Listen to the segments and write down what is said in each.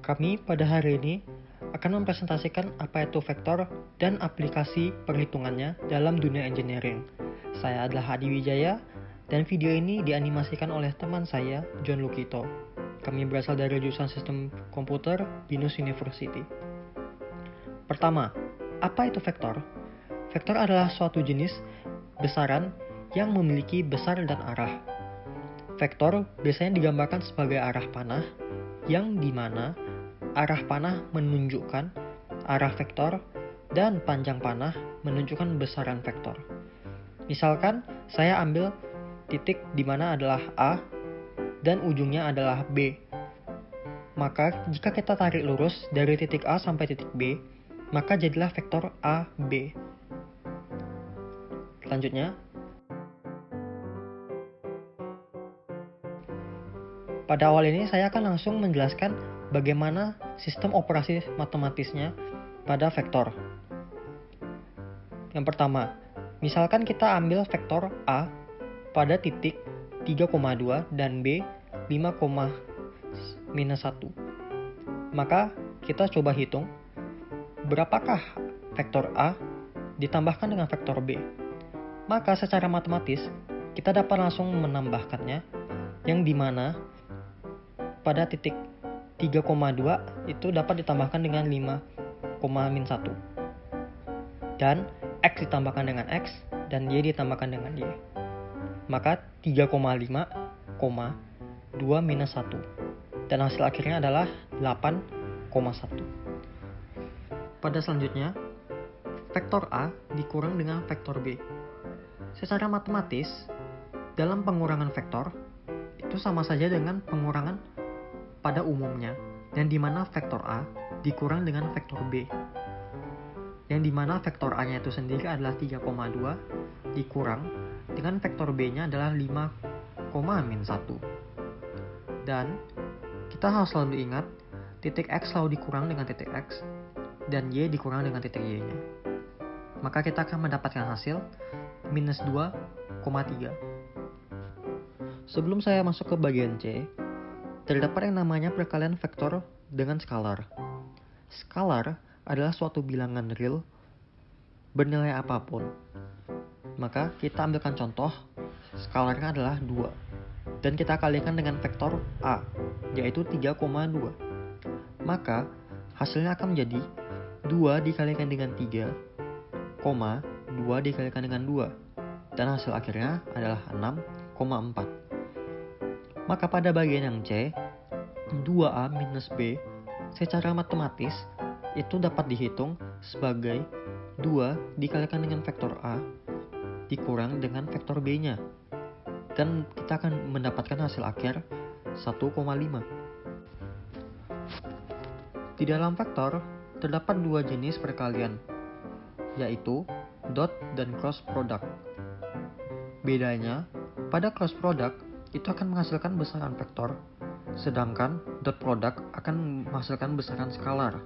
Kami pada hari ini akan mempresentasikan apa itu vektor dan aplikasi perhitungannya dalam dunia engineering. Saya adalah Hadi Wijaya dan video ini dianimasikan oleh teman saya, John Lukito. Kami berasal dari jurusan Sistem Komputer Binus University. Pertama, apa itu vektor? Vektor adalah suatu jenis besaran yang memiliki besar dan arah. Vektor biasanya digambarkan sebagai arah panah, yang dimana arah panah menunjukkan arah vektor dan panjang panah menunjukkan besaran vektor. Misalkan saya ambil titik di mana adalah A dan ujungnya adalah B. Maka jika kita tarik lurus dari titik A sampai titik B, maka jadilah vektor AB. Selanjutnya, pada awal ini saya akan langsung menjelaskan bagaimana sistem operasi matematisnya pada vektor. Yang pertama, misalkan kita ambil vektor A pada titik 3,2 dan B 5,-1. Maka kita coba hitung berapakah vektor A ditambahkan dengan vektor B. Maka secara matematis kita dapat langsung menambahkannya, yang dimana pada titik 3,2 itu dapat ditambahkan dengan 5,-1. Dan X ditambahkan dengan X dan Y ditambahkan dengan Y. Maka 3,5,2-1. Dan hasil akhirnya adalah 8,1. Pada selanjutnya, vektor A dikurang dengan vektor B. Secara matematis, dalam pengurangan vektor, itu sama saja dengan pengurangan pada umumnya, dan di mana vektor A dikurang dengan vektor B. Yang di mana vektor A-nya itu sendiri adalah 3,2 dikurang dengan vektor B-nya adalah 5,-1. Dan kita harus selalu ingat, titik X selalu dikurang dengan titik X, dan Y dikurang dengan titik Y-nya. Maka kita akan mendapatkan hasil -2,3. Sebelum saya masuk ke bagian C, terdapat yang namanya perkalian vektor dengan skalar. Skalar adalah suatu bilangan real bernilai apapun. Maka kita ambilkan contoh, skalarnya adalah 2. Dan kita kalikan dengan vektor A, yaitu 3,2. Maka hasilnya akan menjadi 2 dikalikan dengan 3, 2 dikalikan dengan 2. Dan hasil akhirnya adalah 6,4. Maka pada bagian yang C, 2A minus B secara matematis itu dapat dihitung sebagai 2 dikalikan dengan vektor A dikurang dengan vektor B-nya. Dan kita akan mendapatkan hasil akhir 1,5. Di dalam vektor terdapat dua jenis perkalian, yaitu dot dan cross product. Bedanya, pada cross product itu akan menghasilkan besaran vektor, sedangkan dot product akan menghasilkan besaran skalar.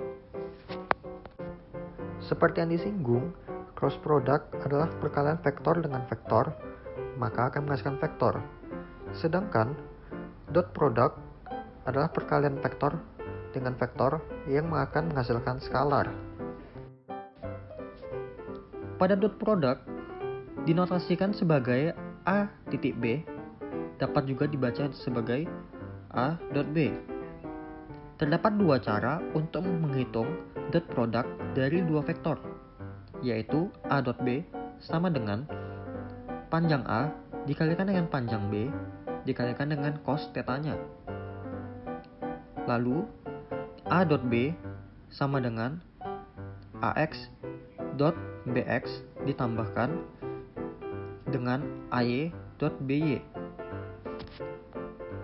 Seperti yang disinggung, cross product adalah perkalian vektor dengan vektor, maka akan menghasilkan vektor. Sedangkan dot product adalah perkalian vektor dengan vektor yang akan menghasilkan skalar. Pada dot product dinotasikan sebagai A titik B, dapat juga dibaca sebagai A dot B. Terdapat dua cara untuk menghitung dot product dari dua vektor, yaitu A dot B sama dengan panjang A dikalikan dengan panjang B dikalikan dengan cos theta-nya. Lalu A dot B sama dengan AX dot BX ditambahkan dengan AY dot BY.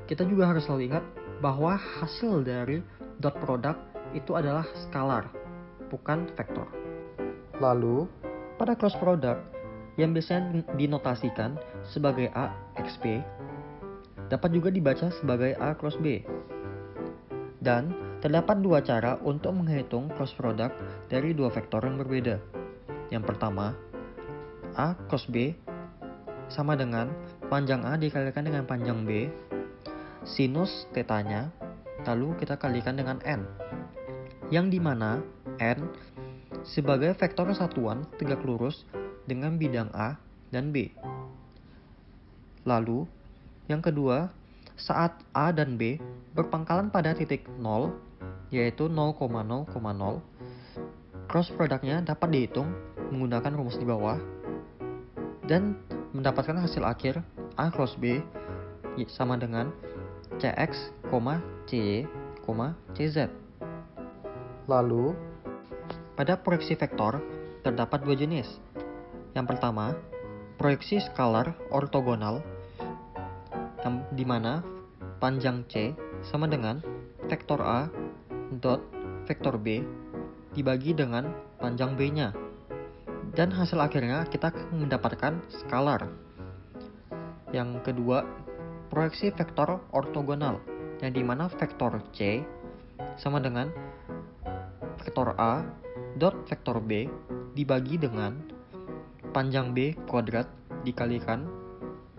Kita juga harus selalu ingat bahwa hasil dari dot product itu adalah skalar, bukan vektor. Lalu, pada cross product yang biasanya dinotasikan sebagai A X B, dapat juga dibaca sebagai A cross B. Dan terdapat dua cara untuk menghitung cross product dari dua vektor yang berbeda. Yang pertama, A cross B sama dengan panjang A dikalikan dengan panjang B, sinus theta-nya lalu kita kalikan dengan n, yang dimana n sebagai vektor satuan tegak lurus dengan bidang A dan B. Lalu, yang kedua, saat A dan B berpangkalan pada titik 0, yaitu 0,0,0, cross produknya dapat dihitung menggunakan rumus di bawah dan mendapatkan hasil akhir A cross B sama dengan CX, CY, CZ. Lalu, pada proyeksi vektor terdapat dua jenis. Yang pertama, proyeksi skalar ortogonal, yang dimana panjang C sama dengan vektor A dot vektor B dibagi dengan panjang B-nya. Dan hasil akhirnya kita mendapatkan skalar. Yang kedua, proyeksi vektor ortogonal, yang dimana vektor C sama dengan vektor A dot vektor B dibagi dengan panjang B kuadrat dikalikan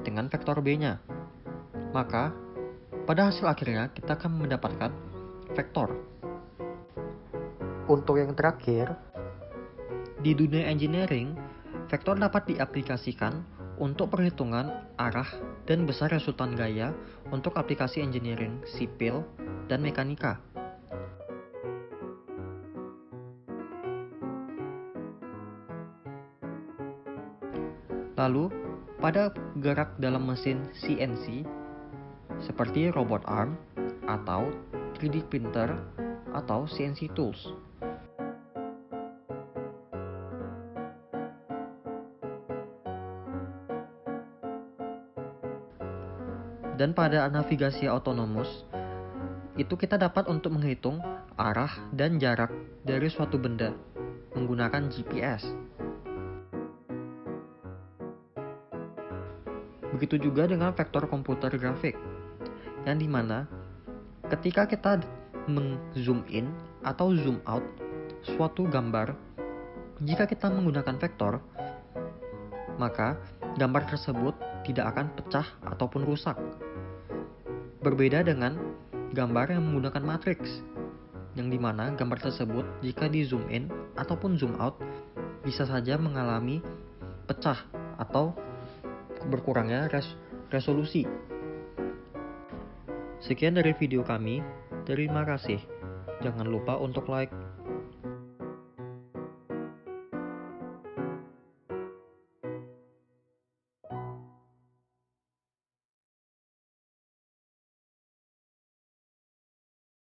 dengan vektor B-nya. Maka, pada hasil akhirnya kita akan mendapatkan vektor. Untuk yang terakhir, di dunia engineering, vektor dapat diaplikasikan untuk perhitungan arah dan besar resultan gaya untuk aplikasi engineering sipil dan mekanika. Lalu, pada gerak dalam mesin CNC, seperti robot arm atau 3D printer atau CNC tools. Dan pada navigasi otonomus, itu kita dapat untuk menghitung arah dan jarak dari suatu benda menggunakan GPS. Begitu juga dengan vektor komputer grafik, yang dimana ketika kita meng-zoom in atau zoom out suatu gambar, jika kita menggunakan vektor, maka gambar tersebut tidak akan pecah ataupun rusak. Berbeda dengan gambar yang menggunakan matriks, yang dimana gambar tersebut jika di zoom in ataupun zoom out bisa saja mengalami pecah atau berkurangnya resolusi. Sekian dari video kami, terima kasih. Jangan lupa untuk like,